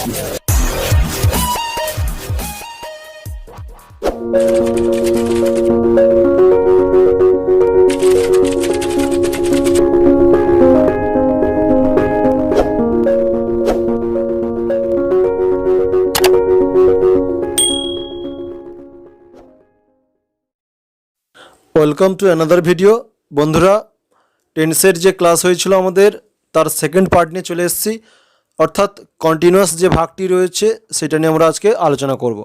Welcome to another video. বন্ধুরা, টেন্সের যে ক্লাস হয়েছিল আমাদের তার সেকেন্ড পার্ট নিয়ে চলে এসেছি, অর্থাৎ কন্টিনিউয়াস যে ভাগটি রয়েছে সেটা নিয়ে আমরা আজকে আলোচনা করব।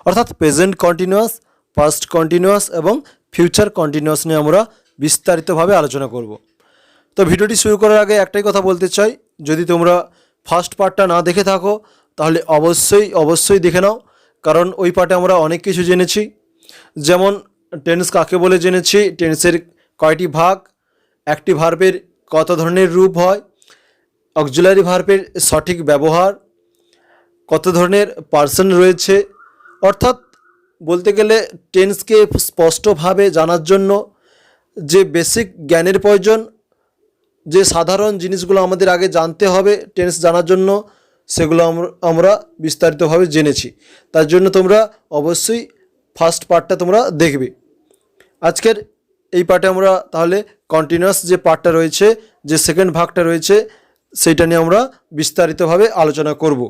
অর্থাৎ প্রেজেন্ট কন্টিনিউয়াস, পাস্ট কন্টিনিউয়াস এবং ফিউচার কন্টিনিউয়াস নিয়ে আমরা বিস্তারিতভাবে আলোচনা করব। তো ভিডিওটি শুরু করার আগে একটাই কথা বলতে চাই, যদি তোমরা ফার্স্ট পার্টটা না দেখে থাকো তাহলে অবশ্যই দেখে নাও, কারণ ওই পার্টে আমরা অনেক কিছু জেনেছি। যেমন টেন্স কাকে বলে জেনেছি, টেন্সের কয়টি ভাগ, অ্যাকটিভ ভার্বের কত ধরনের রূপ হয়, অক্সিলারি ভার্বের সঠিক ব্যবহার, কত ধরনের পার্সন রয়েছে। অর্থাৎ বলতে গেলে টেন্সকে স্পষ্টভাবে জানার জন্য যে বেসিক জ্ঞানের প্রয়োজন, যে সাধারণ জিনিসগুলো আমাদের আগে জানতে হবে টেন্স জানার জন্য, সেগুলো আমরা বিস্তারিতভাবে জেনেছি। তার জন্য তোমরা অবশ্যই ফার্স্ট পার্টটা তোমরা দেখবে। আজকের এই পার্টে আমরা তাহলে কন্টিনিউয়াস যে পার্টটা রয়েছে, যে সেকেন্ড ভাগটা রয়েছে, সেইটা নিয়ে আমরা বিস্তারিতভাবে আলোচনা করব।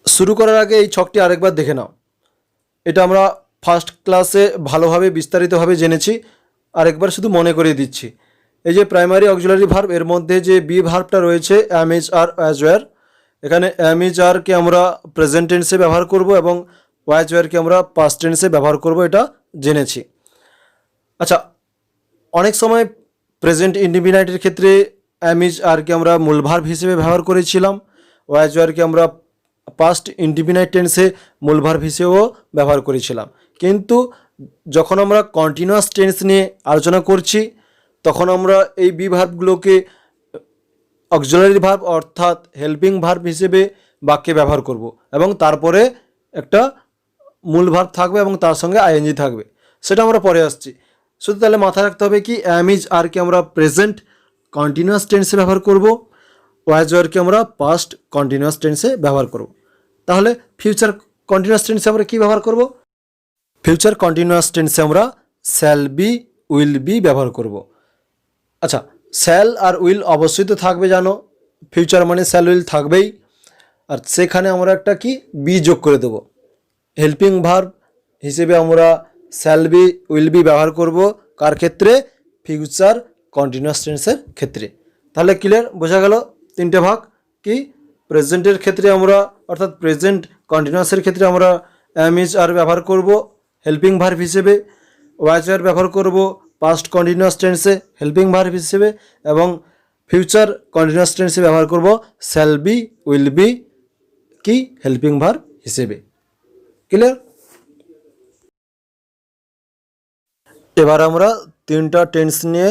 শুরু করার আগে এই ছকটি আরেকবার দেখে নাও। এটা আমরা ফার্স্ট ক্লাসে ভালোভাবে বিস্তারিতভাবে জেনেছি, আরেকবার শুধু মনে করিয়ে দিচ্ছি। এই যে প্রাইমারি অক্সিলারি ভার্ব, এর মধ্যে যে বি ভার্বটা রয়েছে অ্যাম, ইজ, আর, অ্যাজ, ওয়্যার, এখানে অ্যাম, ইজ, আরকে আমরা প্রেজেন্ট টেন্সে ব্যবহার করব এবং ওয়াজ, ওয়্যারকে আমরা পাস্ট টেন্সে ব্যবহার করব, এটা জেনেছি। আচ্ছা, অনেক সময় প্রেজেন্ট ইনডিফিনাইটের ক্ষেত্রে অ্যাম, ইজ, আরকে আমরা মূল ভার্ব হিসেবে ব্যবহার করেছিলাম, ওয়াজ, ওয়্যারকে আমরা পাস্ট ইনডিফিনাইট টেন্সে মূল ভার্ব হিসেবেও ব্যবহার করেছিলাম। কিন্তু যখন আমরা কন্টিনিউয়াস টেন্স নিয়ে আলোচনা করছি তখন আমরা এই বি ভার্বগুলোকে অক্সিলারি ভার্ব অর্থাৎ হেল্পিং ভার্ব হিসেবে বাক্যে ব্যবহার করব এবং তারপরে একটা মূল ভার্ব থাকবে এবং তার সঙ্গে আইএনজি থাকবে, সেটা আমরা পরে আসছি। শুধু তাহলে মাথায় রাখতে হবে কি, অ্যাম, ইজ, আরকে আমরা প্রেজেন্ট কন্টিনিউয়াস টেন্সে ব্যবহার করব, ওয়াজ, ওয়্যারকে আমরা পাস্ট কন্টিনিউয়াস টেন্সে ব্যবহার করব। তাহলে ফিউচার কন্টিনিউয়াস টেন্সে আমরা কি ব্যবহার করব? ফিউচার কন্টিনিউয়াস টেন্সে আমরা শ্যাল বি, উইল বি ব্যবহার করব। আচ্ছা, শ্যাল আর উইল অবশ্যই তো থাকবে, জানো ফিউচার মানে শ্যাল উইল থাকবেই, আর সেখানে আমরা একটা কি বি যোগ করে দেবো। হেল্পিং ভার্ব হিসেবে আমরা শ্যাল বি, উইল বি ব্যবহার করব কার ক্ষেত্রে? ফিউচার কন্টিনিউয়াস টেন্সের ক্ষেত্রে। তাহলে ক্লিয়ার, বোঝা গেল তিনটে ভাগ। কি, প্রেজেন্টের ক্ষেত্রে আমরা অর্থাৎ প্রেজেন্ট কন্টিনিউয়াসের ক্ষেত্রে আমরা অ্যাম, ইজ, আর ব্যবহার করব হেল্পিং ভার্ব হিসেবে, ওয়াজ, ওয়্যার ব্যবহার করব পাস্ট কন্টিনিউয়াস টেন্সে হেল্পিং ভার্ব হিসেবে, এবং ফিউচার কন্টিনিউয়াস টেন্সে ব্যবহার করব শ্যাল বি, উইল বি কি হেল্পিং ভার্ব হিসেবে। ক্লিয়ার? এবার আমরা তিনটা টেন্স নিয়ে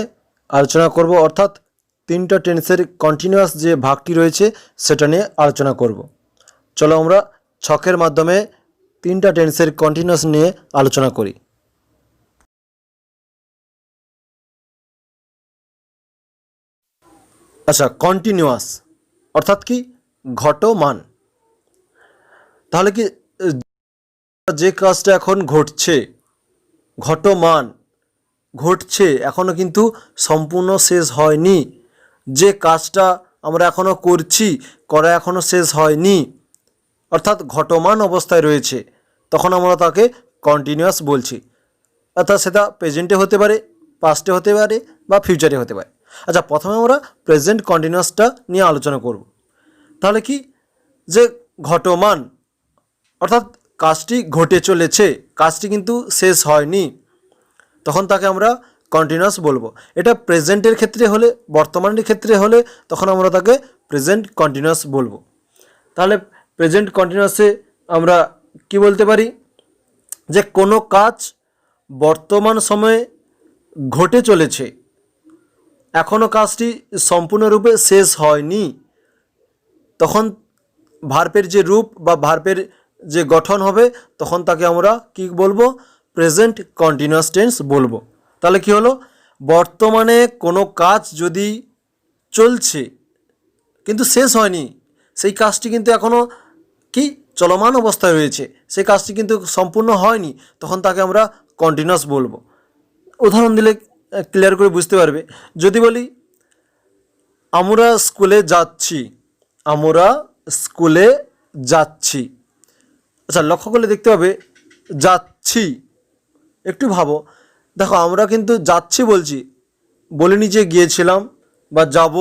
আলোচনা করব, অর্থাৎ তিনটা টেন্সের কন্টিনিউয়াস যে ভাগটি রয়েছে সেটা নিয়ে আলোচনা করব। চলো আমরা ছকের মাধ্যমে তিনটা টেন্সের কন্টিনিউয়াস নিয়ে আলোচনা করি। আচ্ছা, কন্টিনিউয়াস অর্থাৎ কি? ঘটমান। তাহলে কি যে কাজটা এখন ঘটছে, ঘটমান, ঘটছে, এখনও কিন্তু সম্পূর্ণ শেষ হয়নি। যে কাজটা আমরা এখনও করছি, করা এখনও শেষ হয়নি, অর্থাৎ ঘটমান অবস্থায় রয়েছে, তখন আমরা তাকে কন্টিনিউয়াস বলছি। অর্থাৎ সেটা প্রেজেন্টে হতে পারে, পাস্টে হতে পারে বা ফিউচারে হতে পারে। আচ্ছা, প্রথমে আমরা প্রেজেন্ট কন্টিনিউয়াসটা নিয়ে আলোচনা করব। তাহলে কি, যে ঘটমান অর্থাৎ কাজটি ঘটে চলেছে, কাজটি কিন্তু শেষ হয়নি, তখন তাকে আমরা কন্টিনিউয়াস বলবো। এটা প্রেজেন্টের ক্ষেত্রে হলে, বর্তমানের ক্ষেত্রে হলে তখন আমরা তাকে প্রেজেন্ট কন্টিনিউয়াস বলবো। তাহলে প্রেজেন্ট কন্টিনিউয়াসে আমরা কি বলতে পারি? যে কোনো কাজ বর্তমান সময়ে ঘটে চলেছে, এখনও কাজটি সম্পূর্ণরূপে শেষ হয়নি, তখন ভার্বের যে রূপ বা ভার্বের যে গঠন হবে তখন তাকে আমরা কি বলবো? প্রেজেন্ট কন্টিনিউয়াস টেন্স বলবো। তাহলে কি হলো? বর্তমানে কোনো কাজ যদি চলছে, কিন্তু শেষ হয়নি, সেই কাজটি কিন্তু এখনও কি চলমান অবস্থায় রয়েছে, সেই কাজটি কিন্তু সম্পূর্ণ হয়নি, তখন তাকে আমরা কন্টিনিউয়াস বলবো। উদাহরণ দিলে ক্লিয়ার করে বুঝতে পারবে। যদি বলি আমরা স্কুলে যাচ্ছি, আমরা স্কুলে যাচ্ছি। আচ্ছা, লক্ষ্য করলে দেখতে পাবে যাচ্ছি, একটু ভাবো, দেখো আমরা কিন্তু যাচ্ছি বলছি, বলিনি যে গিয়েছিলাম বা যাব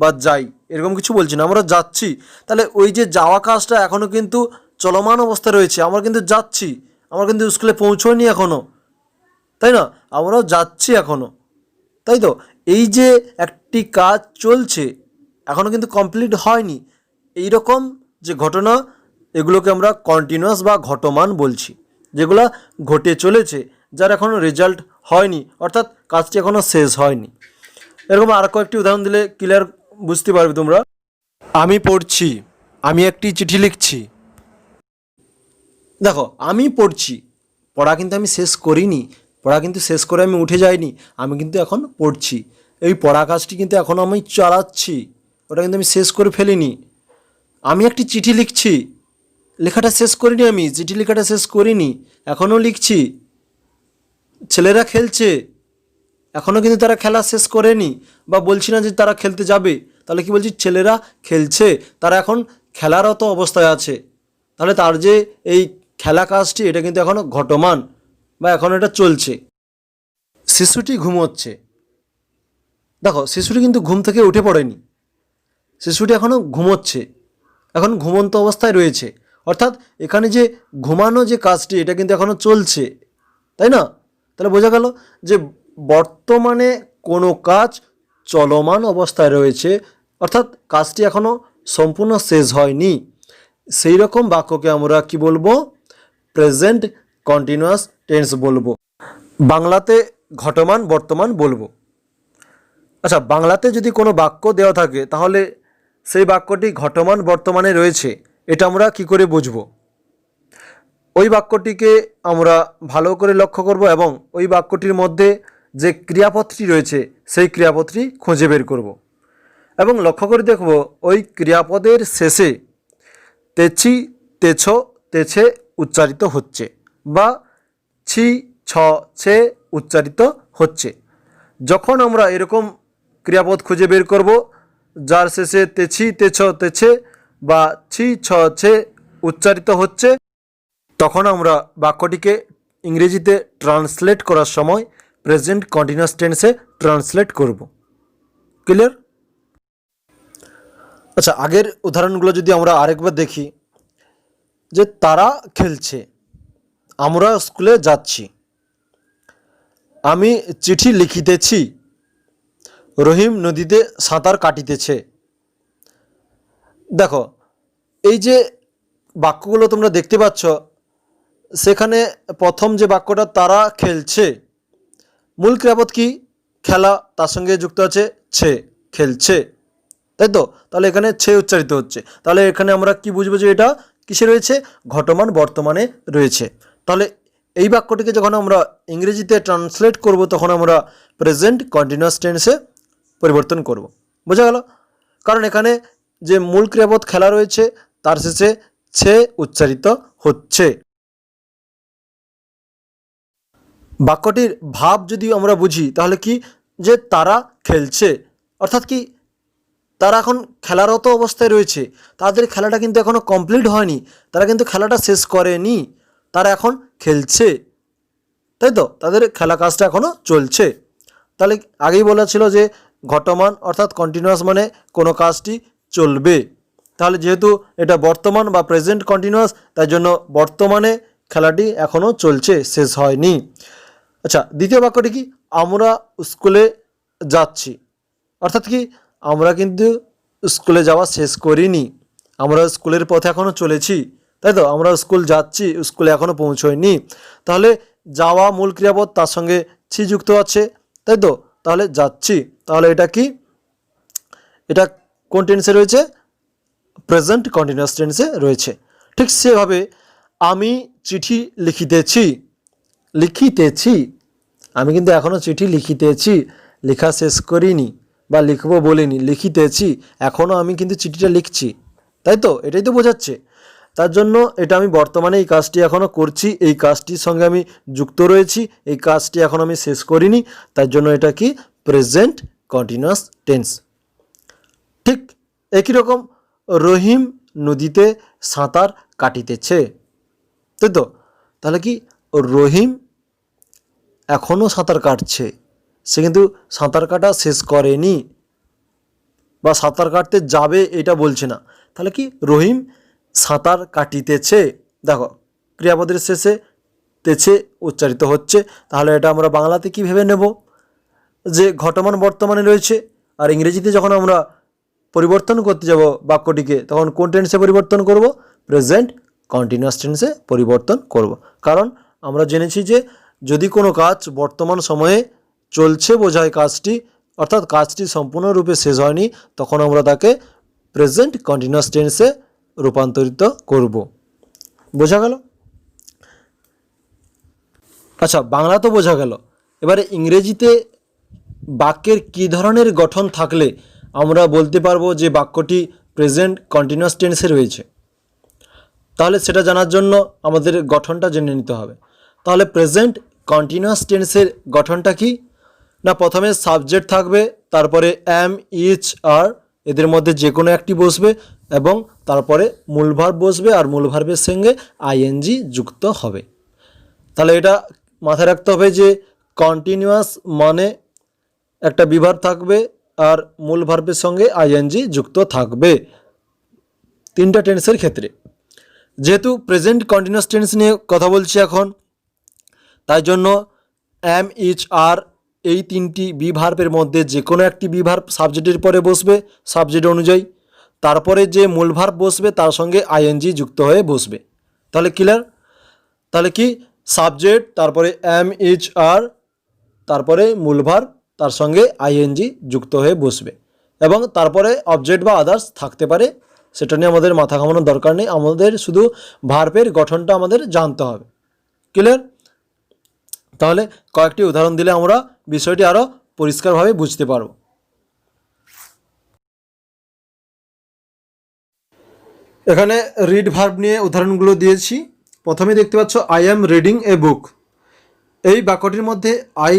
বা যাই, এরকম কিছু বলছি না, আমরা যাচ্ছি। তাহলে ওই যে যাওয়া কাজটা এখনও কিন্তু চলমান অবস্থায় রয়েছে, আমরা কিন্তু যাচ্ছি, আমরা কিন্তু স্কুলে পৌঁছোইনি এখনও, তাই না? আমরা যাচ্ছি এখনও, তাই তো? এই যে একটি কাজ চলছে, এখনও কিন্তু কমপ্লিট হয়নি, এই রকম যে ঘটনা, এগুলোকে আমরা কন্টিনিউয়াস বা ঘটমান বলছি, যেগুলো ঘটে চলেছে, যার এখনও রেজাল্ট হয়নি, অর্থাৎ কাজটি এখনও শেষ হয়নি। এরকম আর কয়েকটি উদাহরণ দিলে ক্লিয়ার বুঝতে পারবে তোমরা। আমি পড়ছি, আমি একটি চিঠি লিখছি। দেখো আমি পড়ছি, পড়া কিন্তু আমি শেষ করিনি, পড়া কিন্তু শেষ করে আমি উঠে যাইনি, আমি কিন্তু এখন পড়ছি। এই পড়া কাজটি কিন্তু এখন আমি চালাচ্ছি, ওটা কিন্তু আমি শেষ করে ফেলিনি। আমি একটি চিঠি লিখছি, লেখাটা শেষ করিনি, আমি চিঠি লেখাটা শেষ করিনি, এখনও লিখছি। ছেলেরা খেলছে, এখনও কিন্তু তারা খেলা শেষ করেনি, বা বলছি না যে তারা খেলতে যাবে, তাহলে কি বলছি, ছেলেরা খেলছে, তারা এখন খেলারত অবস্থায় আছে, তাহলে তার যে এই খেলা কাজটি, এটা কিন্তু এখনও ঘটমান বা এখন এটা চলছে। শিশুটি ঘুমোচ্ছে, দেখো শিশুটি কিন্তু ঘুম থেকে উঠে পড়েনি, শিশুটি এখনও ঘুমোচ্ছে, এখন ঘুমন্ত অবস্থায় রয়েছে, অর্থাৎ এখানে যে ঘুমানো যে কাজটি, এটা কিন্তু এখনও চলছে, তাই না? তাহলে বোঝা গেল যে বর্তমানে কোনো কাজ চলমান অবস্থায় রয়েছে, অর্থাৎ কাজটি এখনও সম্পূর্ণ শেষ হয়নি, সেই রকম বাক্যকে আমরা কি বলবো, প্রেজেন্ট কন্টিনিউয়াস টেন্স বলবো। বাংলাতে ঘটমান বর্তমান বলবো। আচ্ছা, বাংলাতে যদি কোনো বাক্য দেওয়া থাকে, তাহলে সেই বাক্যটি ঘটমান বর্তমানে রয়েছে, এটা আমরা কি করে বুঝবো? ওই বাক্যটিকে আমরা ভালো করে লক্ষ্য করব এবং ওই বাক্যটির মধ্যে যে ক্রিয়াপদটি রয়েছে, সেই ক্রিয়াপদটি খুঁজে বের করব এবং লক্ষ্য করে দেখব ওই ক্রিয়াপদের শেষে তেছি, তেছ, তেছে উচ্চারিত হচ্ছে বা ছি, ছ, ছে উচ্চারিত হচ্ছে। যখন আমরা এরকম ক্রিয়াপদ খুঁজে বের করব যার শেষে তেছি, তেছ, তেছে বা ছি, ছ, ছে উচ্চারিত হচ্ছে, তখন আমরা বাক্যটিকে ইংরেজিতে ট্রান্সলেট করার সময় প্রেজেন্ট কন্টিনিউয়াস টেন্সে ট্রান্সলেট করব। ক্লিয়ার? আচ্ছা, আগের উদাহরণগুলো যদি আমরা আরেকবার দেখি, যে তারা খেলছে, আমরা স্কুলে যাচ্ছি, আমি চিঠি লিখিতেছি, রহিম নদীতে সাঁতার কাটিতেছে। দেখো এই যে বাক্যগুলো তোমরা দেখতে পাচ্ছ, সেখানে প্রথম যে বাক্যটা তারা খেলছে, মূল ক্রিয়াপদ কি, খেলা, তার সঙ্গে যুক্ত আছে ছে, খেলছে, তাই তো? তাহলে এখানে ছে উচ্চারিত হচ্ছে, তাহলে এখানে আমরা কি বুঝবো যে এটা কিসে রয়েছে, ঘটমান বর্তমানে রয়েছে। তাহলে এই বাক্যটিকে যখন আমরা ইংরেজিতে ট্রান্সলেট করব, তখন আমরা প্রেজেন্ট কন্টিনিউয়াস টেন্সে পরিবর্তন করব। বোঝা গেল? কারণ এখানে যে মূল ক্রিয়াপদ খেলা রয়েছে, তার শেষে ছে উচ্চারিত হচ্ছে। বাক্যটির ভাব যদি আমরা বুঝি, তাহলে কি, যে তারা খেলছে, অর্থাৎ কি, তারা এখন খেলারত অবস্থায় রয়েছে, তাদের খেলাটা কিন্তু এখনও কমপ্লিট হয়নি, তারা কিন্তু খেলাটা শেষ করেনি, তারা এখন খেলছে, তাই তো? তাদের খেলা কাজটা এখনও চলছে। তাহলে আগেই বলা ছিল যে ঘটমান অর্থাৎ কন্টিনিউয়াস মানে কোনো কাজটি চলবে, তাহলে যেহেতু এটা বর্তমান বা প্রেজেন্ট কন্টিনিউয়াস, তাই জন্য বর্তমানে খেলাটি এখনও চলছে, শেষ হয়নি। আচ্ছা, দ্বিতীয় বাক্যটি কি, আমরা স্কুলে যাচ্ছি, অর্থাৎ কি, আমরা কিন্তু স্কুলে যাওয়া শেষ করিনি, আমরা স্কুলের পথে এখনও চলেছি, তাই তো? আমরা স্কুল যাচ্ছি, স্কুলে এখনও পৌঁছোয়নি, তাহলে যাওয়া মূল ক্রিয়াপদ, তার সঙ্গে ছি যুক্ত আছে, তাই তো? তাহলে যাচ্ছি, তাহলে এটা কি, এটা কোন টেন্সে রয়েছে, প্রেজেন্ট কন্টিনিউয়াস টেন্সে রয়েছে। ঠিক সেভাবে আমি চিঠি লিখিতেছি, লিখিতেছি, আমি কিন্তু এখনও চিঠি লিখিতেছি, লেখা শেষ করিনি বা লিখবো বলিনি, লিখিতেছি, এখনও আমি কিন্তু চিঠিটা লিখছি, তাই তো? এটাই তো বোঝাচ্ছে। তার জন্য এটা আমি বর্তমানে এই কাজটি এখনও করছি, এই কাজটির সঙ্গে আমি যুক্ত রয়েছি, এই কাজটি এখন আমি শেষ করিনি, তার জন্য এটা কি প্রেজেন্ট কন্টিনিউয়াস টেন্স। ঠিক একই রকম রহিম নদীতে সাঁতার কাটিতেছে, তাই তো? তাহলে কি রহিম এখনও সাঁতার কাটছে, সে কিন্তু সাঁতার কাটা শেষ করেনি বা সাঁতার কাটতে যাবে এটা বলছে না। তাহলে কি রহিম সাঁতার কাটিতেছে, দেখো ক্রিয়াপদের শেষে তেছে উচ্চারিত হচ্ছে, তাহলে এটা আমরা বাংলাতে কী ভেবে নেব যে ঘটমান বর্তমানে রয়েছে। আর ইংরেজিতে যখন আমরা পরিবর্তন করতে যাব বাক্যটিকে, তখন কোন টেন্সে পরিবর্তন করব? প্রেজেন্ট কন্টিনিউয়াস টেন্সে পরিবর্তন করব। কারণ আমরা জেনেছি যে যদি কোনো কাজ বর্তমান সময়ে চলছে বোঝায় কাজটি, অর্থাৎ কাজটি সম্পূর্ণরূপে শেষ হয়নি, তখন আমরা তাকে প্রেজেন্ট কন্টিনিউয়াস টেন্সে রূপান্তরিত করব। বোঝা গেল? আচ্ছা, বাংলা তো বোঝা গেল, এবারে ইংরেজিতে বাক্যের কী ধরনের গঠন থাকলে আমরা বলতে পারবো যে বাক্যটি প্রেজেন্ট কন্টিনিউয়াস টেন্সে রয়েছে, তাহলে সেটা জানার জন্য আমাদের গঠনটা জেনে নিতে হবে। তাহলে প্রেজেন্ট কন্টিনিউয়াস টেন্সের গঠনটা কি না, প্রথমে সাবজেক্ট থাকবে, তারপরে অ্যাম, ইচ, আর, এদের মধ্যে যে কোনো একটি বসবে এবং তারপরে মূল ভার্ব বসবে, আর মূল ভার্বের সঙ্গে আইএনজি যুক্ত হবে। তাহলে এটা মাথায় রাখতে হবে যে কন্টিনিউয়াস মানে একটা বিভার্ব থাকবে আর মূল ভার্বের সঙ্গে আইএনজি যুক্ত থাকবে তিনটা টেন্সের ক্ষেত্রে। যেহেতু প্রেজেন্ট কন্টিনিউয়াস টেন্স নিয়ে কথা বলছি এখন, তাই জন্য অ্যাম, ইচ, আর এই তিনটি বি ভার্বের মধ্যে যে কোনো একটি বি ভার্ব সাবজেক্টের পরে বসবে সাবজেক্ট অনুযায়ী, তারপরে যে মূল ভার্ব বসবে তার সঙ্গে আইএনজি যুক্ত হয়ে বসবে। তাহলে ক্লিয়ার? তাহলে কি সাবজেক্ট, তারপরে অ্যাম, ইচ, আর, তারপরে মূল ভার্ব, তার সঙ্গে আইএনজি যুক্ত হয়ে বসবে এবং তারপরে অবজেক্ট বা আদার্স থাকতে পারে, সেটা নিয়ে আমাদের মাথা ঘামানোর দরকার নেই, আমাদের শুধু ভার্বের গঠনটা আমাদের জানতে হবে। ক্লিয়ার? তাহলে কয়েকটি উদাহরণ দিলে আমরা বিষয়টি আরও পরিষ্কারভাবে বুঝতে পারব। এখানে রিড ভার্ব নিয়ে উদাহরণগুলো দিয়েছি। প্রথমে দেখতে পাচ্ছ আই অ্যাম রিডিং এ বুক। এই বাক্যটির মধ্যে আই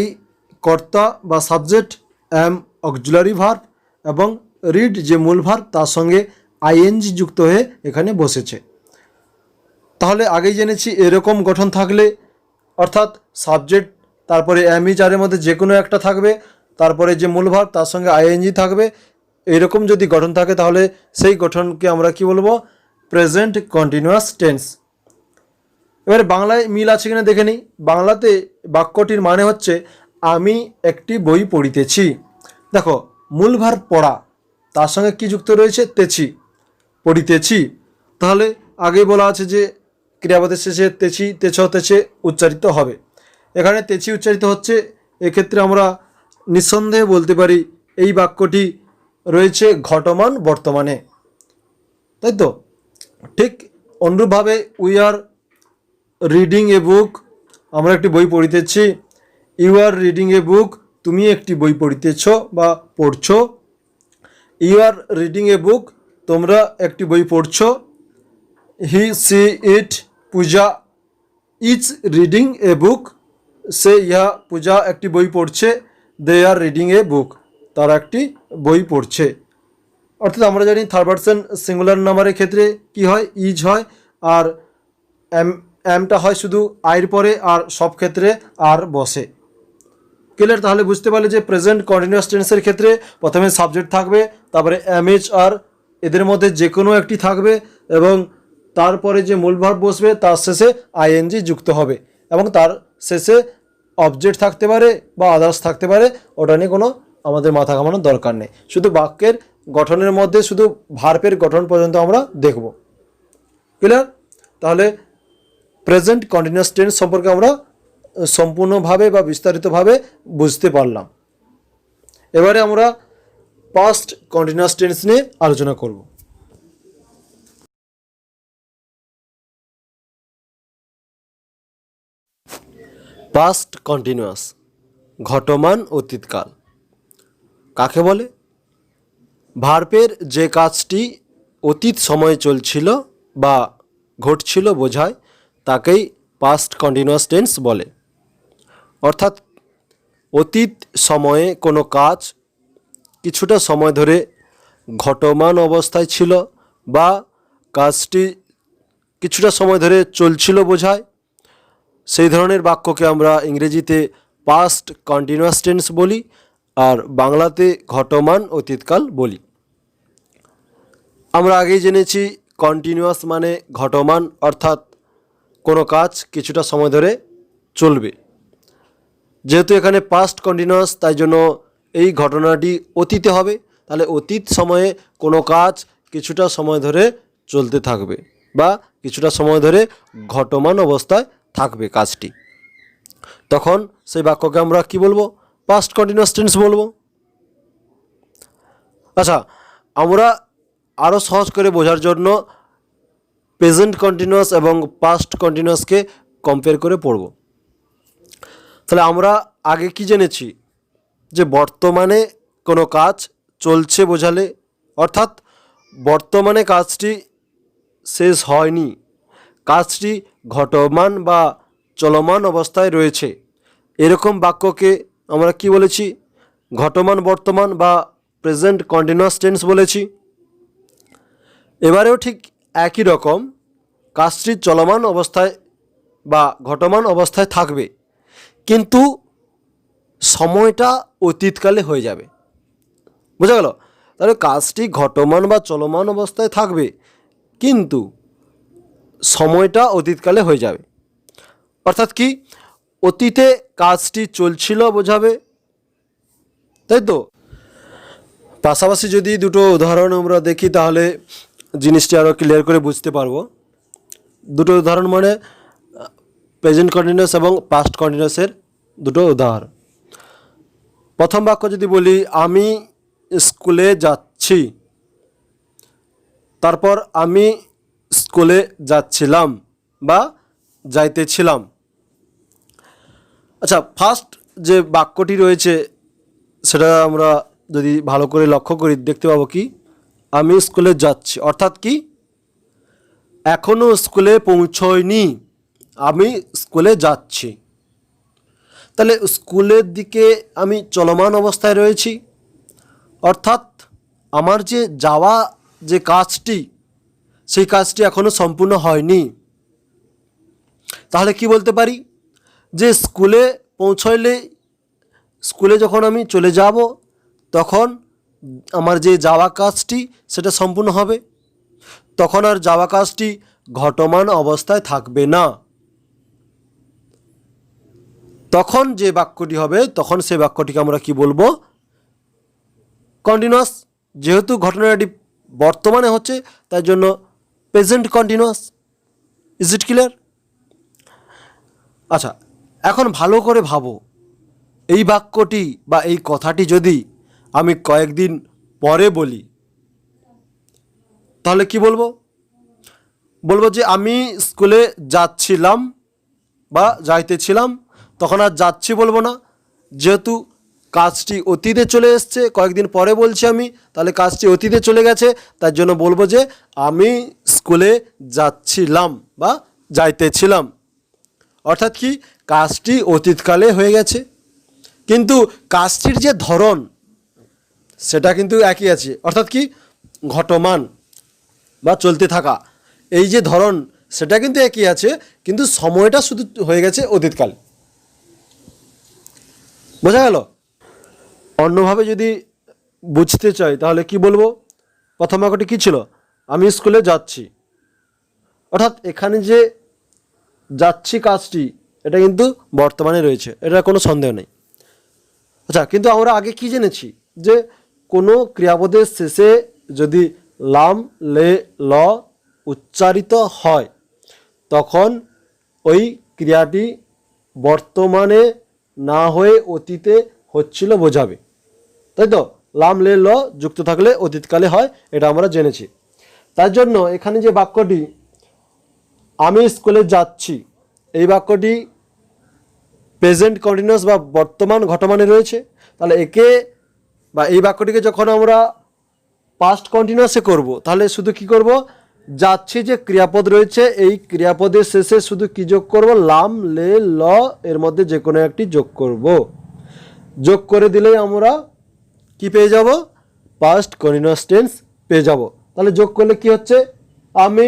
কর্তা বা সাবজেক্ট, অ্যাম অক্সিলারি ভার্ব এবং রিড যে মূল ভার্ব তার সঙ্গে আইএনজি যুক্ত হয়ে এখানে বসেছে। তাহলে আগেই জেনেছি এরকম গঠন থাকলে, অর্থাৎ সাবজেক্ট তারপরে অ্যাম, ইচ, আরের মধ্যে যে কোনো একটা থাকবে, তারপরে যে মূল ভার্ব তার সঙ্গে আইএনজি থাকবে, এরকম যদি গঠন থাকে তাহলে সেই গঠনকে আমরা কি বলবো? Present continuous tense. এবারে বাংলায় মিল আছে কিনা দেখে নিই। বাংলাতে বাক্যটির মানে হচ্ছে আমি একটি বই পড়িতেছি। দেখো মূল ভার্ব পড়া, তার সঙ্গে কি যুক্ত রয়েছে? তেছি, পড়িতেছি। তাহলে আগেই বলা আছে যে ক্রিয়াপদের শেষে তেছি, তেছ, তেছে উচ্চারিত হবে। এখানে তেছি উচ্চারিত হচ্ছে, এক্ষেত্রে আমরা নিঃসন্দেহে বলতে পারি এই বাক্যটি রয়েছে ঘটমান বর্তমানে, তাই তো? ঠিক অনুরূপভাবে উই আর রিডিং এ বুক, আমরা একটি বই পড়িতেছি। ইউ আর রিডিং এ বুক, তুমি একটি বই পড়িতেছ বা পড়ছো। ইউ আর রিডিং এ বুক, তোমরা একটি বই পড়ছো। He, she, it, Puja is reading a book, সে, ইহা, পূজা একটি বই পড়ছে। দে আর রিডিং এ বুক, তারা একটি বই পড়ছে। অর্থাৎ আমরা জানি থার্ড পারসন সিঙ্গুলার নাম্বারের ক্ষেত্রে কি হয়? ইজ হয়, আর অ্যামটা হয় শুধু আয়ের পরে, আর সব ক্ষেত্রে আর বসে। ক্লিয়ার? তাহলে বুঝতে পারলে যে প্রেজেন্ট কন্টিনিউয়াস টেন্সের ক্ষেত্রে প্রথমে সাবজেক্ট থাকবে, তারপরে এম, এইচ, আর, এদের মধ্যে যে কোনো একটি থাকবে এবং তারপরে যে মূল ভার্ব বসবে তার শেষে আইএনজি যুক্ত হবে এবং তার শেষে অবজেক্ট থাকতে পারে বা আদার্স থাকতে পারে, ওটা নিয়ে কোনো আমাদের মাথা ঘামানোর দরকার নেই। শুধু বাক্যের গঠনের মধ্যে শুধু ভার্বের গঠন পর্যন্ত আমরা দেখব। ক্লিয়ার? তাহলে প্রেজেন্ট কন্টিনিউয়াস টেন্স সম্পর্কে আমরা সম্পূর্ণভাবে বা বিস্তারিতভাবে বুঝতে পারলাম। এবারে আমরা পাস্ট কন্টিনিউয়াস টেন্স নিয়ে আলোচনা করব। পাস্ট কন্টিনিউয়াস ঘটমান অতীতকাল কাকে বলে? ভার্বের যে কাজটি অতীত সময়ে চলছিল বা ঘটছিল বোঝায় তাকেই পাস্ট কন্টিনিউয়াস টেন্স বলে। অর্থাৎ অতীত সময়ে কোনো কাজ কিছুটা সময় ধরে ঘটমান অবস্থায় ছিল বা কাজটি কিছুটা সময় ধরে চলছিল বোঝায়, সেই ধরনের বাক্যকে আমরা ইংরেজিতে পাস্ট কন্টিনিউয়াস টেন্স বলি, আর বাংলাতে ঘটমান অতীতকাল বলি। আমরা আগেই জেনেছি কন্টিনিউয়াস মানে ঘটমান, অর্থাৎ কোনো কাজ কিছুটা সময় ধরে চলবে। যেহেতু এখানে পাস্ট কন্টিনিউয়াস, তাই জন্য এই ঘটনাটি অতীতে হবে, তাহলে অতীত সময়ে কোনো কাজ কিছুটা সময় ধরে চলতে থাকবে বা কিছুটা সময় ধরে ঘটমান অবস্থায় থাকবে কাজটি, তখন সেই বাক্যকে আমরা কি বলবো? পাস্ট কন্টিনিউয়াস টেন্স বলবো। আচ্ছা, আমরা আরও সহজ করে বোঝার জন্য প্রেজেন্ট কন্টিনিউয়াস এবং পাস্ট কন্টিনিউয়াসকে কম্পেয়ার করে পড়ব। তাহলে আমরা আগে কি জেনেছি যে বর্তমানে কোনো কাজ চলছে বোঝালে, অর্থাৎ বর্তমানে কাজটি শেষ হয়নি, কাজটি ঘটমান বা চলমান অবস্থায় রয়েছে, এরকম বাক্যকে আমরা কি বলেছি? ঘটমান বর্তমান বা প্রেজেন্ট কন্টিনিউয়াস টেন্স বলেছি। এবারেও ঠিক একই রকম কাজটি চলমান অবস্থায় বা ঘটমান অবস্থায় থাকবে, কিন্তু সময়টা অতীতকালে হয়ে যাবে। বোঝা গেল? তাহলে কাজটি ঘটমান বা চলমান অবস্থায় থাকবে, কিন্তু সময়টা অতীতকালে হয়ে যাবে। অর্থাৎ কি? অতীতে কাজটি চলছিল বোঝাবে, তাই তো? পাশাপাশি যদি দুটো উদাহরণ আমরা দেখি তাহলে জিনিসটি আরও ক্লিয়ার করে বুঝতে পারবো। দুটো উদাহরণ মানে প্রেজেন্ট কন্টিনিউয়াস এবং পাস্ট কন্টিনিউয়াসের দুটো উদাহরণ। প্রথম বাক্য যদি বলি, আমি স্কুলে যাচ্ছি, তারপর আমি স্কুলে যাচ্ছিলাম বা যাইতেছিলাম। আচ্ছা, ফার্স্ট যে বাক্যটি রয়েছে সেটা আমরা যদি ভালো করে লক্ষ্য করি দেখতে পাবো কি? আমি স্কুলে যাচ্ছি, অর্থাৎ কি? এখনও স্কুলে পৌঁছয়নি, আমি স্কুলে যাচ্ছি। তাহলে স্কুলের দিকে আমি চলমান অবস্থায় রয়েছি, অর্থাৎ আমার যে যাওয়া যে কাজটি, সেই কাজটি এখনও সম্পূর্ণ হয়নি। তাহলে কি বলতে পারি? যে স্কুলে পৌঁছইলে, স্কুলে যখন আমি চলে যাব তখন আমার যে যাওয়া কাজটি সেটা সম্পূর্ণ হবে, তখন আর যাওয়া কাজটি ঘটমান অবস্থায় থাকবে না। তখন যে বাক্যটি হবে, তখন সেই বাক্যটিকে আমরা কি বলবো? কন্টিনিউয়াস। যেহেতু ঘটনাটি বর্তমানে হচ্ছে, তাই জন্য present continuous. Is it clear? আচ্ছা, এখন ভালো করে ভাবো, এই বাক্যটি বা এই কথাটি যদি আমি কয়েকদিন পরে বলি তাহলে কি বলবো? বলবো যে আমি স্কুলে যাচ্ছিলাম বা যাইতেছিলাম, তখন আর যাচ্ছি বলবো না, যেহেতু কাজটি অতীতে চলে এসছে, কয়েকদিন পরে বলছি আমি, তাহলে কাজটি অতীতে চলে গেছে, তার জন্য বলবো যে আমি স্কুলে যাচ্ছিলাম বা যাইতেছিলাম। অর্থাৎ কি? কাজটি অতীতকালে হয়ে গেছে, কিন্তু কাজটির যে ধরন সেটা কিন্তু একই আছে, অর্থাৎ কি? ঘটমান বা চলতে থাকা, এই যে ধরন সেটা কিন্তু একই আছে, কিন্তু সময়টা শুধু হয়ে গেছে অতীতকাল। বোঝা গেল? অন্যভাবে যদি বুঝতে চাই তাহলে কি বলবো? প্রথম বাক্যটি কী ছিল? আমি স্কুলে যাচ্ছি, অর্থাৎ এখানে যে যাচ্ছি কাজটি এটা কিন্তু বর্তমানে রয়েছে, এটা কোনো সন্দেহ নেই। আচ্ছা, কিন্তু আমরা আগে কি জেনেছি যে কোনো ক্রিয়াপদের শেষে যদি লাম লে ল উচ্চারিত হয় তখন ওই ক্রিয়াটি বর্তমানে না হয়ে অতীতে হচ্ছিল বোঝাবে, তাই তো? লাম লে ল যুক্ত থাকলে অতীতকালে হয়, এটা আমরা জেনেছি। তার জন্য এখানে যে বাক্যটি আমি স্কুলে যাচ্ছি, এই বাক্যটি প্রেজেন্ট কন্টিনিউয়াস বা বর্তমান ঘটমানে রয়েছে। তাহলে একে বা এই বাক্যটিকে যখন আমরা পাস্ট কন্টিনিউয়াসে করব, তাহলে শুধু কি করব, যাচ্ছি যে ক্রিয়াপদ রয়েছে এই ক্রিয়াপদের শেষে শুধু কি যোগ করব, লাম লে ল এর মধ্যে যে কোনো একটি যোগ করব। যোগ করে দিলেই আমরা কি পেয়ে যাব, পাস্ট কন্টিনিউয়াস টেন্স পেয়ে যাব। তাহলে যোগ করলে কি হচ্ছে, আমি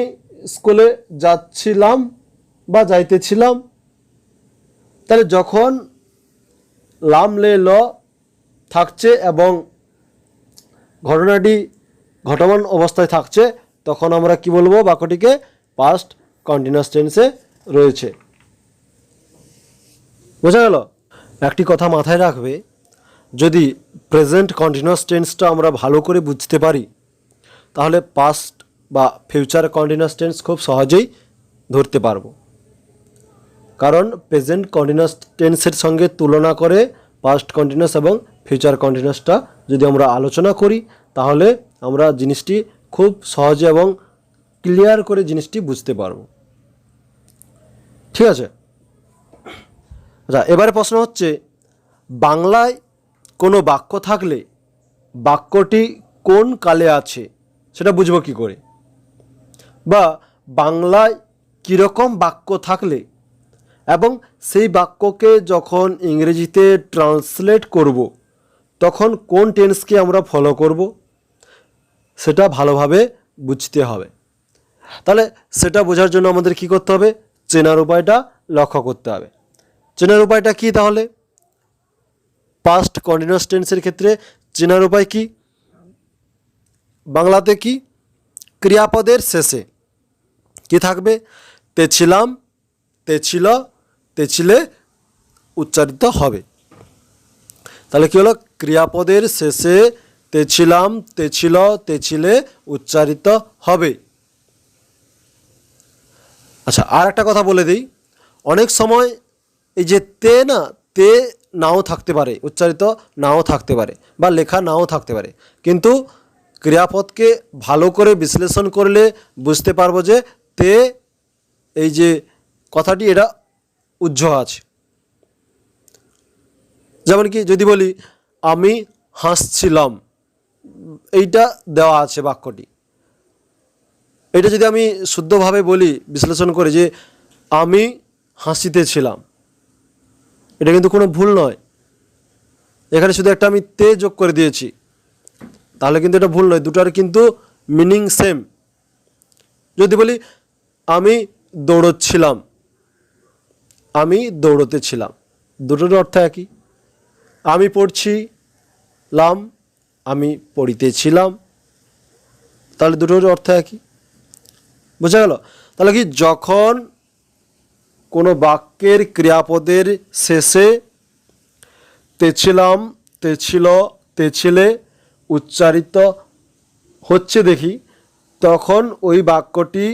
স্কুলে যাচ্ছিলাম বা যাইতেছিলাম। তাহলে যখন লাম লে ল থাকছে এবং ঘটনাটি ঘটমান অবস্থায় থাকছে, তখন আমরা কি বলবো, বাক্যটিকে পাস্ট কন্টিনিউয়াস টেন্সে রয়েছে। বোঝা গেল? একটি কথা মাথায় রাখবে, যদি প্রেজেন্ট কন্টিনিউয়াস টেন্সটা আমরা ভালো করে বুঝতে পারি, তাহলে পাস্ট বা ফিউচার কন্টিনিউয়াস টেন্স খুব সহজেই ধরতে পারবো। কারণ প্রেজেন্ট কন্টিনিউয়াস টেন্সের সঙ্গে তুলনা করে পাস্ট কন্টিনিউয়াস এবং ফিউচার কন্টিনিউয়াসটা যদি আমরা আলোচনা করি, তাহলে আমরা জিনিসটি খুব সহজে এবং ক্লিয়ার করে জিনিসটি বুঝতে পারবো। ঠিক আছে? আচ্ছা, এবারে প্রশ্ন হচ্ছে, বাংলায় কোনো বাক্য থাকলে বাক্যটি কোন কালে আছে সেটা বুঝবো কী করে, বা বাংলায় কীরকম বাক্য থাকলে এবং সেই বাক্যকে যখন ইংরেজিতে ট্রান্সলেট করব তখন কোন টেন্সকে আমরা ফলো করব, সেটা ভালোভাবে বুঝতে হবে। তাহলে সেটা বোঝার জন্য আমাদের কি করতে হবে, চেনার উপায়টা লক্ষ্য করতে হবে। চেনার উপায়টা কি তাহলে? পাস্ট কন্টিনিউয়াস টেন্সের ক্ষেত্রে চেনার উপায় কি, বাংলাতে কি ক্রিয়াপদের শেষে কি থাকবে, তেছিলাম, তেছিল, তেছিলে উচ্চারিত হবে। তাহলে কি হলো, ক্রিয়াপদের শেষে তেছিলাম, তেছিল, তেছিলে উচ্চারিত হবে। আচ্ছা, আর একটা কথা বলে দিই, অনেক সময় এই যে তে না, তে নাও থাকতে পারে, উচ্চারিত নাও থাকতে পারে বা লেখা নাও থাকতে পারে, কিন্তু ক্রিয়াপদকে ভালো করে বিশ্লেষণ করলে বুঝতে পারবো যে তে এই যে কথাটি এটা উজ্জ্ব আছে। যেমন কি যদি বলি আমি হাসছিলাম, এইটা দেওয়া আছে বাক্যটি, এটা যদি আমি শুদ্ধভাবে বলি বিশ্লেষণ করে যে আমি হাসিতেছিলাম, এটা কিন্তু কোনো ভুল নয়। এখানে শুধু একটা আমি তে যোগ করে দিয়েছি, তাহলে কিন্তু এটা ভুল নয়, দুটার কিন্তু মিনিং সেম। যদি বলি আমি দৌড়চ্ছিলাম, আমি দৌড়তেছিলাম, দুটোর অর্থ একই। আমি পড়ছিলাম, আমি পড়িতেছিলাম, তাহলে দুটোর অর্থ একই। বোঝা গেল? তাহলে কি যখন কোনো বাক্যের ক্রিয়াপদের শেষে তেছিলাম, তেছিল, তেছিলে উচ্চারিত হচ্ছে দেখি, তখন ওই বাক্যটি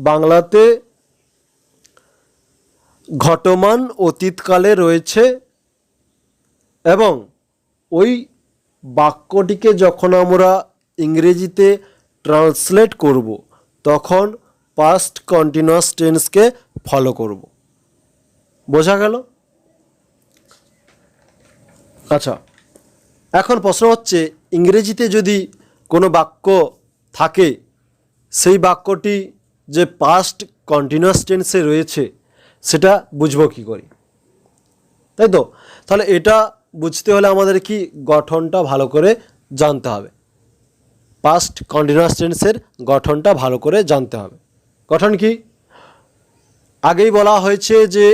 বাংলাতে ঘটমান অতীতকালে রয়েছে এবং ওই বাক্যটিকে যখন আমরা ইংরেজিতে ট্রান্সলেট করব তখন পাস্ট কন্টিনিউয়াস টেন্সকে ফলো করব। বোঝা গেল? আচ্ছা, এখন প্রশ্ন হচ্ছে, ইংরেজিতে যদি কোনো বাক্য থাকে সেই বাক্যটি যে পাস্ট কন্টিনিউয়াস টেন্সে রয়েছে সেটা বুঝবো কী করে, তাই তো? তাহলে এটা বুঝতে হলে আমাদের কি গঠনটা ভালো করে জানতে হবে, পাস্ট কন্টিনিউয়াস টেন্সের গঠনটা ভালো করে জানতে হবে। গঠন কি? আগেই বলা হয়েছে যে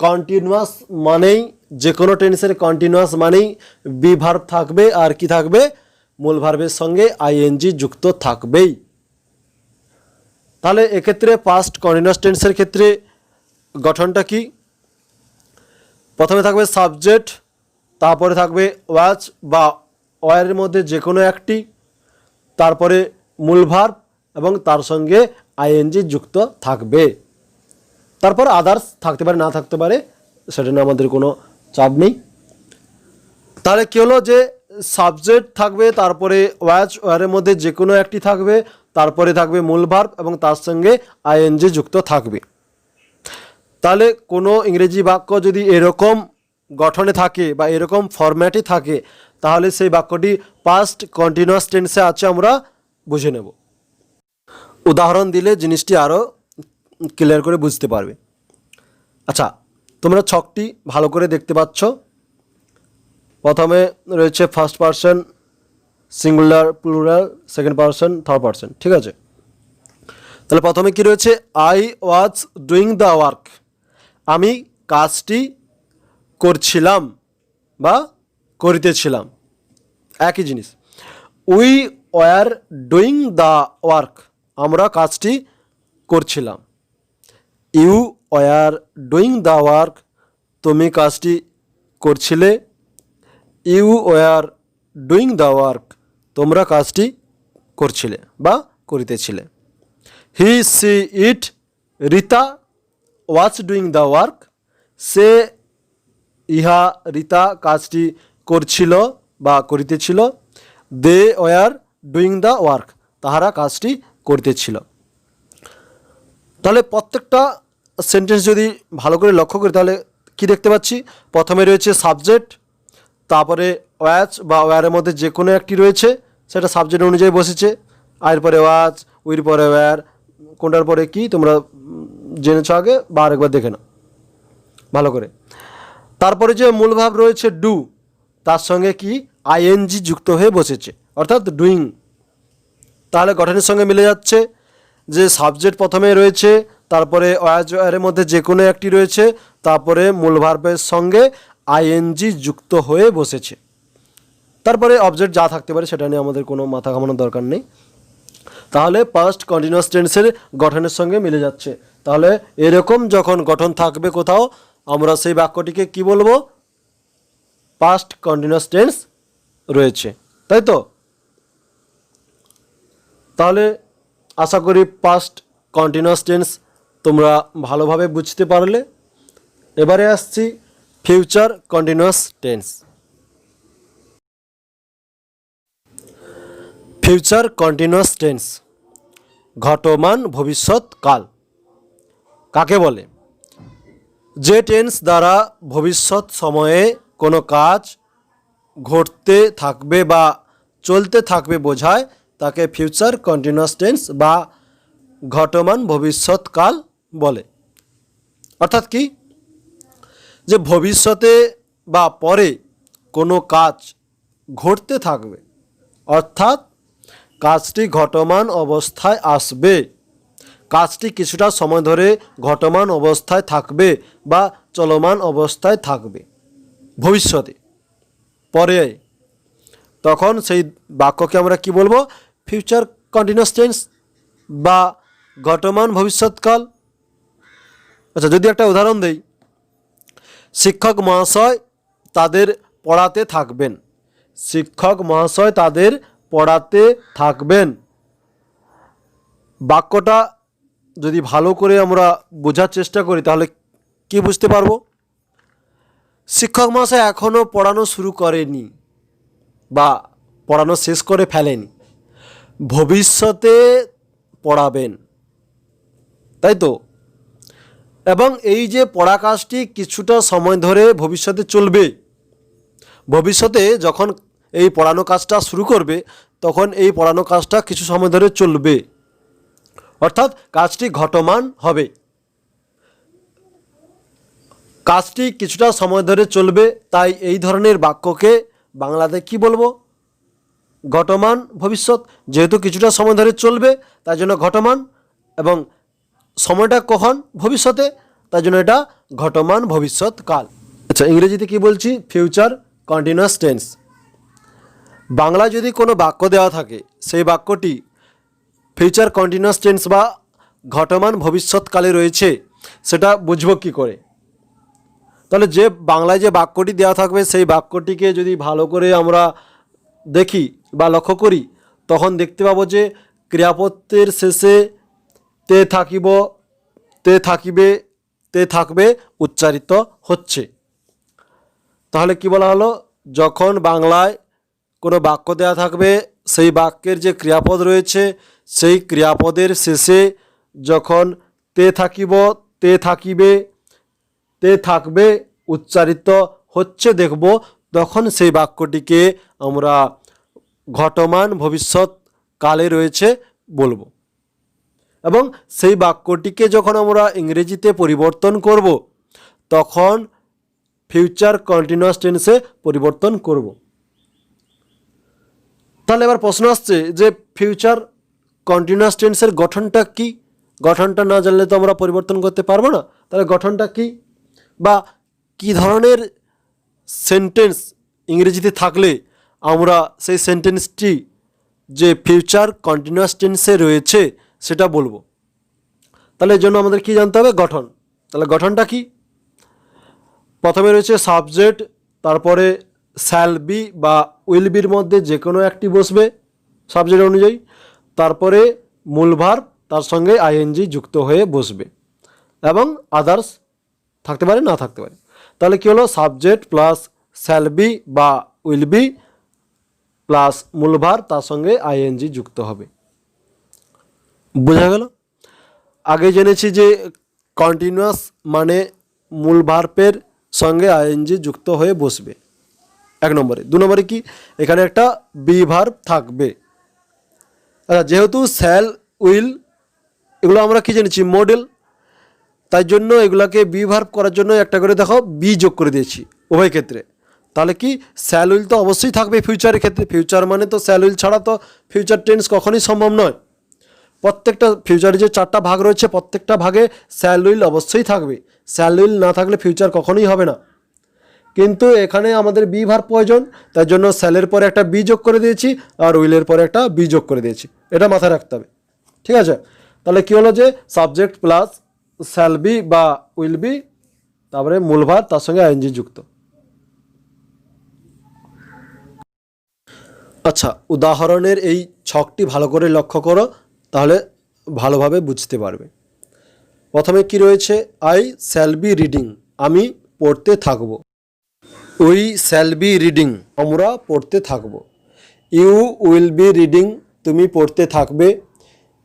কন্টিনিউয়াস মানেই, যে কোনো টেন্সের কন্টিনিউয়াস মানেই বি ভার্ব থাকবে আর কি থাকবে, মূল ভার্বের সঙ্গে আইএনজি যুক্ত থাকবেই। তাহলে এক্ষেত্রে পাস্ট কন্টিনিউয়াস টেন্সের ক্ষেত্রে গঠনটা কি? প্রথমে থাকবে সাবজেক্ট, তারপরে থাকবে ওয়াচ বা ওয়ারের মধ্যে যে কোনো একটি, তারপরে মূল ভার্ব এবং তার সঙ্গে আইএনজি যুক্ত থাকবে। তারপর আদার্স থাকতে পারে, না থাকতে পারে, সেটা নিয়ে আমাদের কোনো চাপ নেই। তাহলে কী হলো যে সাবজেক্ট থাকবে, তারপরে ওয়াচ, ওয়ারের মধ্যে যে কোনো একটি থাকবে, তারপরে থাকবে মূল ভার্ব এবং তার সঙ্গে আইএনজি যুক্ত থাকবে। তাহলে কোনো ইংরেজি বাক্য যদি এরকম গঠনে থাকে বা এরকম ফরম্যাটে থাকে তাহলে সেই বাক্যটি পাস্ট কন্টিনিউয়াস টেন্সে আছে আমরা বুঝে নেব। উদাহরণ দিলে জিনিসটি আরও ক্লিয়ার করে বুঝতে পারবে। আচ্ছা, তোমরা ছকটি ভালো করে দেখতে পাচ্ছ। প্রথমে রয়েছে first person, singular, plural, second person, third person, ঠিক আছে। তাহলে প্রথমে কি রয়েছে? I was doing the work, আমি কাজটি করছিলাম বা করিতেছিলাম, একই জিনিস। We were doing the work, আমরা কাজটি করছিলাম। You were doing the work, তুমি কাজটি করছিলে। You were doing the work, তোমরা কাজটি করছিলে বা করিতেছিলে। He, she, it, Rita was doing the work, সে, ইহা, রিতা কাজটি করছিল বা করিতেছিল। They were doing the work, তাহারা কাজটি করিতেছিল। তাহলে প্রত্যেকটা সেন্টেন্স যদি ভালো করে লক্ষ্য করি তাহলে কি দেখতে পাচ্ছি? প্রথমে রয়েছে সাবজেক্ট, তারপরে ওয়াজ বা ওয়ারের মধ্যে যে কোনো একটি রয়েছে সেটা সাবজেক্ট অনুযায়ী বসেছে। আর পরে ওয়াজ, উইর পরে ওয়ার, কোনটার পরে কি তোমরা জেনেছ আগে বা আরেকবার দেখে নাও ভালো করে। তারপরে যে মূল ভাব রয়েছে ডু, তার সঙ্গে কি আইএনজি যুক্ত হয়ে বসেছে অর্থাৎ ডুইং। তাহলে গঠনের সঙ্গে মিলে যাচ্ছে যে সাবজেক্ট প্রথমে রয়েছে, তারপরে ওয়াজ ওয়ারের মধ্যে যে কোনো একটি রয়েছে, তারপরে মূল ভার্বের সঙ্গে আইএনজি যুক্ত হয়ে বসেছে। তারপরে অবজেক্ট যা থাকতে পারে সেটা নিয়ে আমাদের কোনো মাথা ঘামানোর দরকার নেই। তাহলে পাস্ট কন্টিনিউয়াস টেন্সের গঠনের সঙ্গে মিলে যাচ্ছে। তাহলে এরকম যখন গঠন থাকবে কোথাও, আমরা সেই বাক্যটিকে কি বলবো? পাস্ট কন্টিনিউয়াস টেন্স রয়েছে, তাই তো? তাহলে আশা করি পাস্ট কন্টিনিউয়াস টেন্স তোমরা ভালোভাবে বুঝতে পারলে। এবারে আসছি future continuous tense. Future continuous tense ঘটমান ভবিষ্যৎ কাল কাকে বলে? যে টেন্স দ্বারা ভবিষ্যৎ সময়ে কোনো কাজ ঘটতে থাকবে বা চলতে থাকবে বোঝায় তাকে ফিউচার কন্টিনিউয়াস টেন্স বা ঘটমান ভবিষ্যৎকাল বলে। অর্থাৎ কি? যে ভবিষ্যতে বা পরে কোনো কাজ ঘটতে থাকবে, অর্থাৎ কাজটি ঘটমান অবস্থায় আসবে, কাজটি কিছুটা সময় ধরে ঘটমান অবস্থায় থাকবে বা চলমান অবস্থায় থাকবে ভবিষ্যতে, পরে, তখন সেই বাক্যকে আমরা কি বলবো? ফিউচার কন্টিনিউয়াস টেন্স বা ঘটমান ভবিষ্যৎকাল। আচ্ছা, যদি একটা উদাহরণ দেই, শিক্ষক মহাশয় তাদের পড়াতে থাকবেন। শিক্ষক মহাশয় তাদের পড়াতে থাকবেন। বাক্যটা যদি ভালো করে আমরা বোঝার চেষ্টা করি তাহলে কি বুঝতে পারবো? শিক্ষক মহাশয় এখনও পড়ানো শুরু করেনি বা পড়ানো শেষ করে ফেলেনি, ভবিষ্যতে পড়াবেন, তাই তো? এবং এই যে পড়া কাজটি কিছুটা সময় ধরে ভবিষ্যতে চলবে, ভবিষ্যতে যখন এই পড়ানো কাজটা শুরু করবে তখন এই পড়ানো কাজটা কিছু সময় ধরে চলবে, অর্থাৎ কাজটি ঘটমান হবে। কাজটি কিছুটা সময় ধরে চলবে, তাই এই ধরনের বাক্যকে বাংলাতে কি বলবো? ঘটমান ভবিষ্যৎ। যেহেতু কিছুটা সময় ধরে চলবে তাই জন্য ঘটমান, এবং সময়টা কখন? ভবিষ্যতে, তাই জন্য এটা ঘটমান ভবিষ্যৎকাল। আচ্ছা, ইংরেজিতে কি বলছি? Future continuous tense. বাংলায় যদি কোনো বাক্য দেওয়া থাকে সেই বাক্যটি ফিউচার কন্টিনিউয়াস টেন্স বা ঘটমান ভবিষ্যৎকালে রয়েছে, সেটা বুঝবো কী করে? তাহলে যে বাংলায় যে বাক্যটি দেওয়া থাকবে সেই বাক্যটিকে যদি ভালো করে আমরা দেখি বা লক্ষ্য করি তখন দেখতে পাবো যে ক্রিয়াপদের শেষে তে থাকিব, তে থাকিবে, তে থাকবে উচ্চারিত হচ্ছে। তাহলে কি বলা হলো? যখন বাংলায় কোনো বাক্য দেওয়া থাকবে সেই বাক্যের যে ক্রিয়াপদ রয়েছে সেই ক্রিয়াপদের শেষে যখন তে থাকিব, তে থাকিবে, তে থাকবে উচ্চারিত হচ্ছে দেখব, তখন সেই বাক্যটিকে আমরা ঘটমান ভবিষ্যৎ কালে রয়েছে বলবো। এবং সেই বাক্যটিকে যখন আমরা ইংরেজিতে পরিবর্তন করব তখন ফিউচার কন্টিনিউয়াস টেন্সে পরিবর্তন করব। তাহলে এবার প্রশ্ন আসছে যে ফিউচার কন্টিনিউয়াস টেন্সের গঠনটা কি? গঠনটা না জানলে তো আমরা পরিবর্তন করতে পারবো না। তাহলে গঠনটা কি বা কি ধরনের সেন্টেন্স ইংরেজিতে থাকলে আমরা সেই সেন্টেন্সটি যে ফিউচার কন্টিনিউয়াস টেন্সে রয়েছে সেটা বলবো। তাহলে এর জন্য আমাদের কি জানতে হবে? গঠন। তাহলে গঠনটা কি? প্রথমে রয়েছে সাবজেক্ট, তারপরে শ্যাল বি বা উইল বির মধ্যে যে কোনো একটি বসবে সাবজেক্ট অনুযায়ী, তারপরে মূল ভার্ব, তার সঙ্গে আইএনজি যুক্ত হয়ে বসবে, এবং আদার্স থাকতে পারে, না থাকতে পারে। তাহলে কী হলো? সাবজেক্ট প্লাস শ্যাল বি বা উইল বি প্লাস মূল ভার্ব, তার সঙ্গে আইএনজি যুক্ত হবে। বোঝা গেল? আগে জেনেছি যে কন্টিনিউয়াস মানে মূল ভার্বের সঙ্গে আইএনজি যুক্ত হয়ে বসবে, 1 নম্বরে। 2 নম্বরে কি? এখানে একটা বি ভার্ব থাকবে। আচ্ছা, যেহেতু শ্যাল উইল এগুলো আমরা কি জেনেছি? মডেল, তাই জন্য এগুলাকে বি ভার্ব করার জন্য একটা করে দেখো বি যোগ করে দিয়েছি উভয় ক্ষেত্রে। তাহলে কি? শ্যাল উইল তো অবশ্যই থাকবে ফিউচারের ক্ষেত্রে। ফিউচার মানে তো শ্যাল উইল ছাড়া তো ফিউচার টেন্স কখনোই সম্ভব নয়। প্রত্যেকটা ফিউচারে যে 4টা ভাগ রয়েছে প্রত্যেকটা ভাগে শ্যাল উইল অবশ্যই থাকবে। শ্যাল উইল না থাকলে ফিউচার কখনোই হবে না। কিন্তু এখানে আমাদের বি ভার্ব প্রয়োজন, তাই জন্য শ্যালের পরে একটা বি যোগ করে দিয়েছি আর উইলের পরে একটা বি যোগ করে দিয়েছি। এটা মাথায় রাখতে হবে, ঠিক আছে? তাহলে কী হলো? যে সাবজেক্ট প্লাস শ্যাল বি বা উইল বি, তারপরে মূল ভার্ব, তার সঙ্গে আইএনজি যুক্ত। আচ্ছা, উদাহরণের এই ছকটি ভালো করে লক্ষ্য করো, তাহলে ভালোভাবে বুঝতে পারবে। প্রথমে কি রয়েছে? আই শ্যাল বি রিডিং, আমি পড়তে থাকব। উই শ্যাল বি রিডিং, আমরা পড়তে থাকব। ইউ উইল বি রিডিং, তুমি পড়তে থাকবে।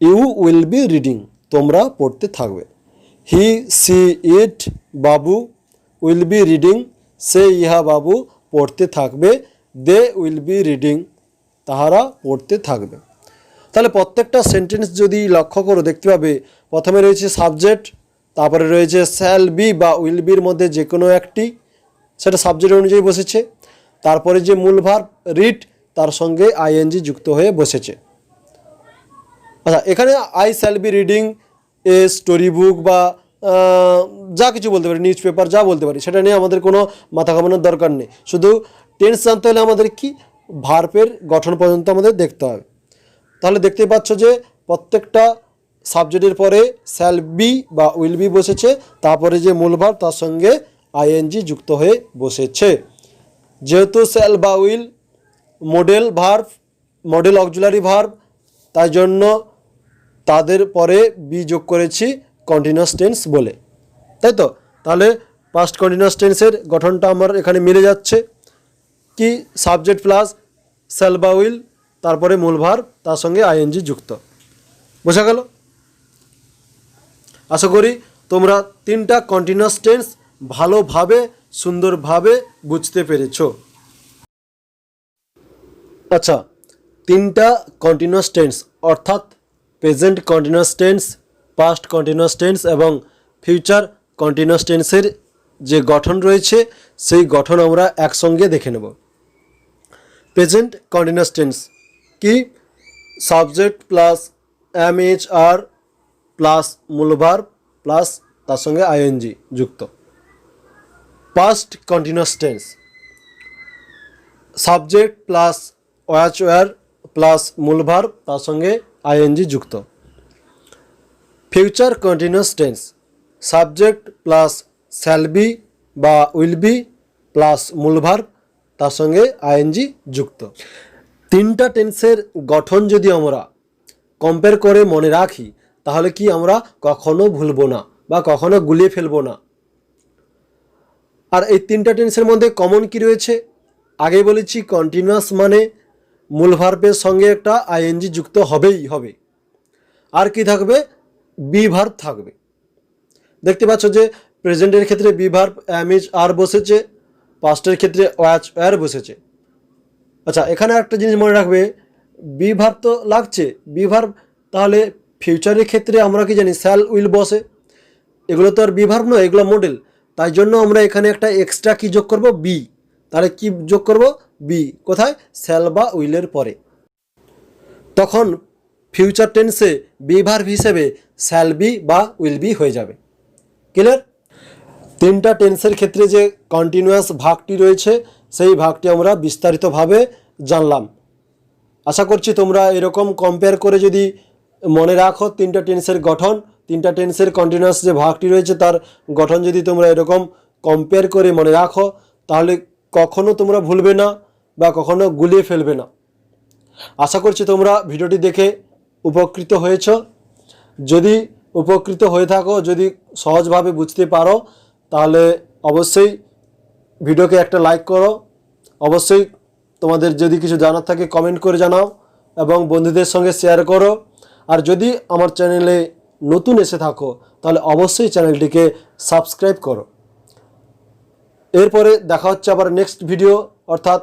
ইউ উইল বি রিডিং, তোমরা পড়তে থাকবে। হি she it Babu will be reading, সে ইহা বাবু পড়তে থাকবে। দে উইল বি রিডিং, তাহারা পড়তে থাকবে। তাহলে প্রত্যেকটা সেন্টেন্স যদি লক্ষ্য করো দেখতে পাবে প্রথমে রয়েছে সাবজেক্ট, তারপরে রয়েছে শ্যাল বি বা উইল বির মধ্যে যে কোনো একটি, সেটা সাবজেক্ট অনুযায়ী বসেছে। তারপরে যে মূল ভার্ব রিড, তার সঙ্গে আইএনজি যুক্ত হয়ে বসেছে। আচ্ছা, এখানে I shall be reading a story book বা যা কিছু বলতে পারি, নিউজ পেপার যা বলতে পারি, সেটা নিয়ে আমাদের কোনো মাথা ঘামানোর দরকার নেই। শুধু টেন্স জানতে হলে আমাদের কি ভার্বের গঠন পর্যন্ত আমাদের দেখতে হবে। তাহলে দেখতে পাচ্ছ যে প্রত্যেকটা সাবজেক্টের পরে শ্যাল বি বা উইল বি বসেছে, তারপরে যে মূল ভার্ব তার সঙ্গে আইএনজি যুক্ত হয়ে বসেছে। যেহেতু শ্যাল বা will modal verb, modal auxiliary verb, তাই জন্য তাদের পরে বি যোগ করেছি কন্টিনিউয়াস টেন্স বলে, তাই তো? তাহলে পাস্ট কন্টিনিউয়াস টেন্সের গঠনটা আমার এখানে মিলে যাচ্ছে। কি? সাবজেক্ট প্লাস শ্যাল বা উইল, তারপরে মূল ভার্ব, তার সঙ্গে আইএনজি যুক্ত। বোঝা গেল? আশা করি তোমরা 3টা কন্টিনিউয়াস টেন্স ভালোভাবে সুন্দরভাবে বুঝতে পেরেছো। আচ্ছা, 3টা কন্টিনিউয়াস টেন্স অর্থাৎ present continuous tense, past continuous tense এবং ফিউচার কন্টিনিউয়াস টেন্সের যে গঠন রয়েছে সেই গঠন আমরা একসঙ্গে দেখে নেব। প্রেজেন্ট কন্টিনিউয়াস টেন্স কি? Subject plus M H R plus মূল ভার্ব প্লাস তার সঙ্গে আইএনজি যুক্ত। Past continuous tense subject plus watch were plus মূল ভার্ব তার সঙ্গে আইএনজি যুক্ত। Future continuous tense subject plus shall be বা উইল বি প্লাস মূল ভার্ব তার সঙ্গে আইএনজি যুক্ত। 3টা টেন্সের গঠন যদি আমরা কম্পেয়ার করে মনে রাখি তাহলে কি আমরা কখনো ভুলবো না বা কখনো গুলিয়ে ফেলবো না। আর এই 3টা টেন্সের মধ্যে কমন কি রয়েছে? আগে বলেছি কন্টিনিউয়াস মানে মূল ভার্বের সঙ্গে একটা আইএনজি যুক্ত হবেই হবে। আর কি থাকবে? বি ভার্ব থাকবে। দেখতে পাচ্ছ যে প্রেজেন্টের ক্ষেত্রে বি ভার্ব এম ইজ আর বসেছে, পাস্টের ক্ষেত্রে ওয়াচ ওয়্যার বসেছে। আচ্ছা, এখানে একটা জিনিস মনে রাখবে, বি ভার্ব তো লাগছে, বি ভার্ব তাহলে ফিউচারের ক্ষেত্রে আমরা কি জানি শ্যাল উইল বসে, এগুলো তো আর বি ভার্ব নয়, এগুলো মডেল। তাই জন্য আমরা এখানে একটা এক্সট্রা কি যোগ করব, বি। তাহলে কি যোগ করব, বি। কোথায়? শ্যাল বা উইলের পরে। তখন ফিউচার টেন্সে বি ভার্ব হিসেবে শ্যাল বি বা উইল বি হয়ে যাবে। ক্লিয়ার? তিনটা টেন্সের ক্ষেত্রে যে কন্টিনিউয়াস ভাগটি রয়েছে সেই ভাগটি আমরা বিস্তারিতভাবে জানলাম। আশা করছি তোমরা এরকম কম্পেয়ার করে যদি মনে রাখো তিনটা টেন্সের গঠন, তিনটা টেন্সের কন্টিনিউয়াস যে ভাগটি রয়েছে তার গঠন যদি তোমরা এরকম কম্পেয়ার করে মনে রাখো, তাহলে কখনো তোমরা ভুলবে না বা কখনো গুলিয়ে ফেলবে না। আশা করছি তোমরা ভিডিওটি দেখে উপকৃত হয়েছ। যদি উপকৃত হয়ে থাকো, যদি সহজভাবে বুঝতে পারো, তাহলে অবশ্যই ভিডিওকে একটা লাইক করো। অবশ্যই তোমাদের যদি কিছু জানার থাকে কমেন্ট করে জানাও এবং বন্ধুদের সঙ্গে শেয়ার করো। আর যদি আমার চ্যানেলে নতুন এসে থাকো তাহলে অবশ্যই চ্যানেলটিকে সাবস্ক্রাইব করো। এরপরে দেখা হচ্ছে আবার নেক্সট ভিডিও, অর্থাৎ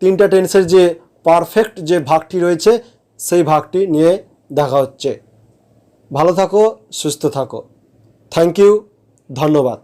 তিনটা টেন্সের যে পারফেক্ট যে ভাগটি রয়েছে সেই ভাগটি নিয়ে দেখা হচ্ছে। ভালো থাকো, সুস্থ থাকো। থ্যাংক ইউ, ধন্যবাদ।